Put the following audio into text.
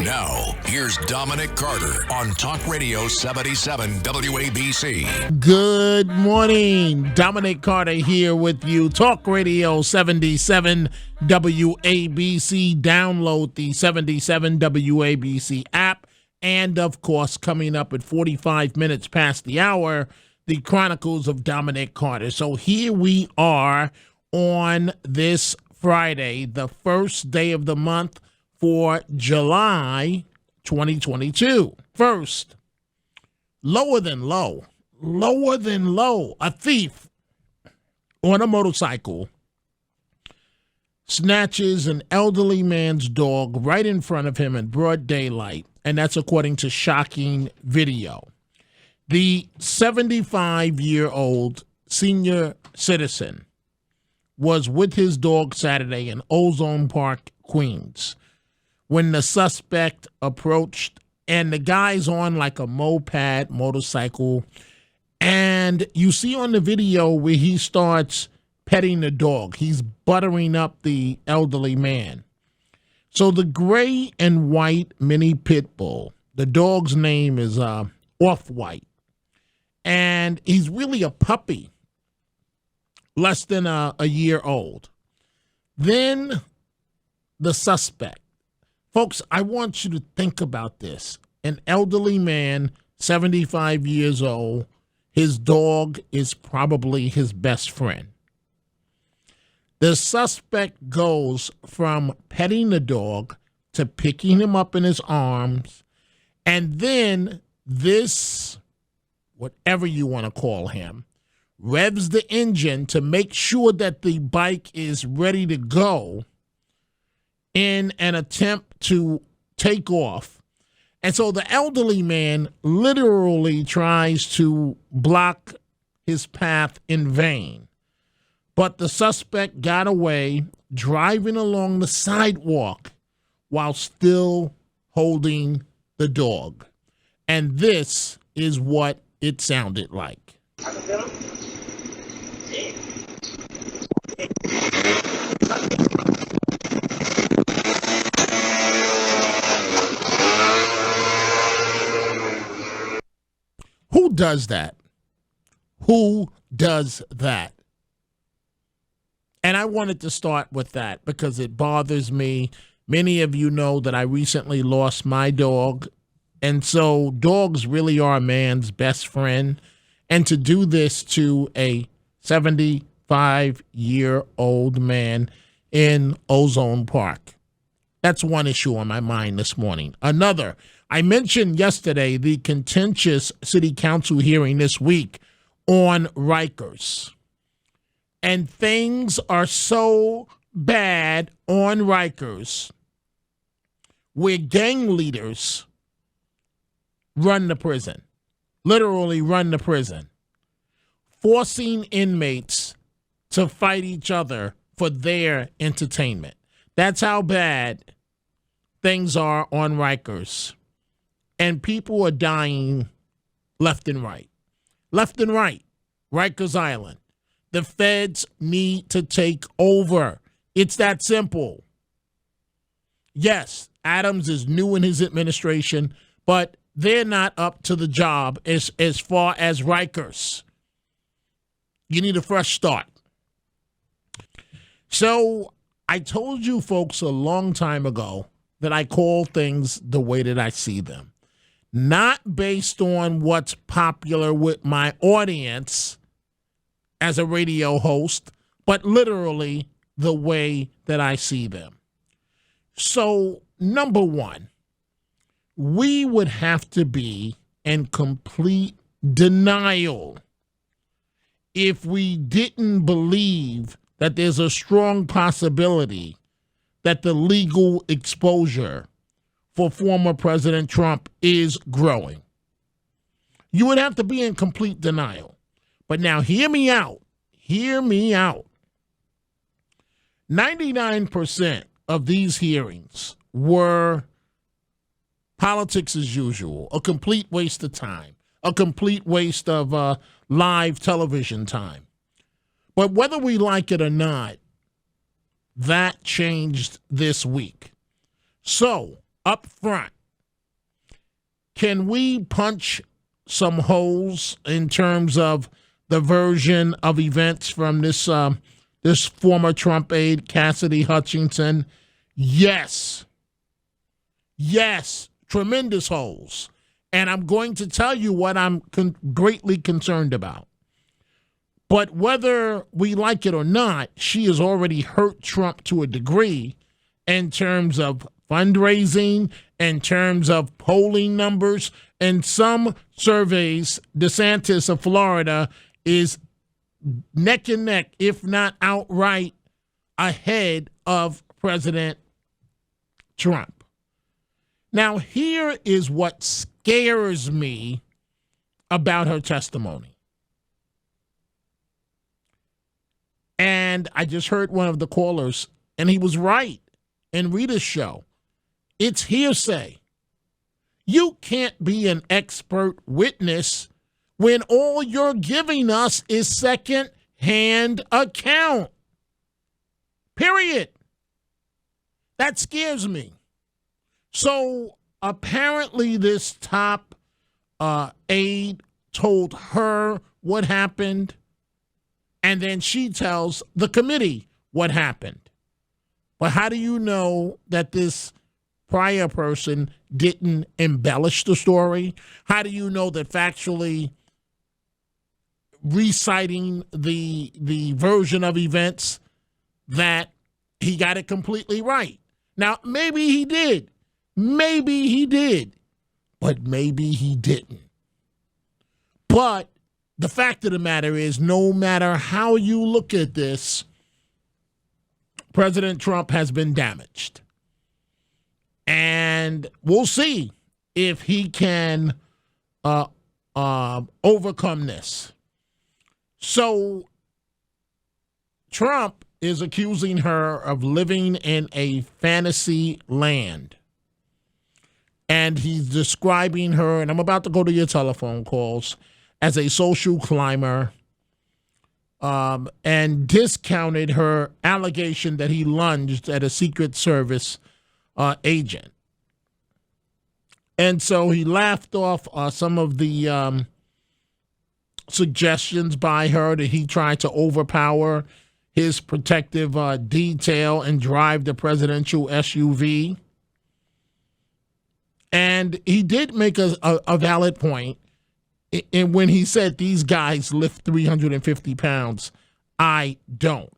Now, here's Dominic Carter on Talk Radio 77 WABC. Good morning. Dominic Carter here with you. Talk Radio 77 WABC. Download the 77 WABC app. And, of course, coming up at 45 minutes past the hour, the Chronicles of Dominic Carter. So here we are on this Friday, the first day of the month for July 2022. First, lower than low. A thief on a motorcycle snatches an elderly man's dog right in front of him in broad daylight, and that's according to shocking video. The 75-year-old senior citizen was with his dog Saturday in Ozone Park, Queens, when the suspect approached, and the guy's on like a moped motorcycle, and you see on the video where he starts petting the dog. He's buttering up the elderly man. So the gray and white mini pit bull, the dog's name is Off-White, and he's really a puppy, less than a year old. Then the suspect. Folks, I want you to think about this. An elderly man, 75 years old, his dog is probably his best friend. The suspect goes from petting the dog to picking him up in his arms, and then this, whatever you want to call him, revs the engine to make sure that the bike is ready to go in an attempt to take off. And so the elderly man literally tries to block his path in vain. But the suspect got away, driving along the sidewalk while still holding the dog. And this is what it sounded like. Who does that? Who does that? And I wanted to start with that because it bothers me. Many of you know that I recently lost my dog. And so dogs really are a man's best friend. And to do this to a 75-year-old man in Ozone Park, that's one issue on my mind this morning. Another, I mentioned yesterday the contentious city council hearing this week on Rikers. And things are so bad on Rikers where gang leaders run the prison, literally run the prison, forcing inmates to fight each other for their entertainment. That's how bad things are on Rikers. And people are dying left and right. Left and right. Rikers Island. The feds need to take over. It's that simple. Yes, Adams is new in his administration, but they're not up to the job as far as Rikers. You need a fresh start. So I told you folks a long time ago that I call things the way that I see them. Not based on what's popular with my audience as a radio host, but literally the way that I see them. So, number one, we would have to be in complete denial if we didn't believe that there's a strong possibility that the legal exposure for former President Trump is growing. You would have to be in complete denial. But now hear me out. Hear me out. 99% of these hearings were politics as usual, a complete waste of time, a complete waste of live television time. But whether we like it or not, that changed this week. So up front, can we punch some holes in terms of the version of events from this this former Trump aide, Cassidy Hutchinson? Yes. Yes, tremendous holes. And I'm going to tell you what I'm greatly concerned about. But whether we like it or not, she has already hurt Trump to a degree in terms of fundraising, in terms of polling numbers. In some surveys, DeSantis of Florida is neck and neck, if not outright, ahead of President Trump. Now, here is what scares me about her testimony. And I just heard one of the callers, and he was right in Rita's show. It's hearsay. You can't be an expert witness when all you're giving us is second-hand account. Period. That scares me. So apparently this top aide told her what happened, and then she tells the committee what happened. But how do you know that this prior person didn't embellish the story? How do you know that factually reciting the version of events that he got it completely right? Now, maybe he did. Maybe he did. But maybe he didn't. But the fact of the matter is, no matter how you look at this, President Trump has been damaged. And we'll see if he can overcome this. So Trump is accusing her of living in a fantasy land. And he's describing her, and I'm about to go to your telephone calls, as a social climber, and discounted her allegation that he lunged at a Secret Service agent. And so he laughed off some of the suggestions by her that he tried to overpower his protective detail and drive the presidential SUV. And he did make a valid point. And when he said these guys lift 350 pounds, I don't.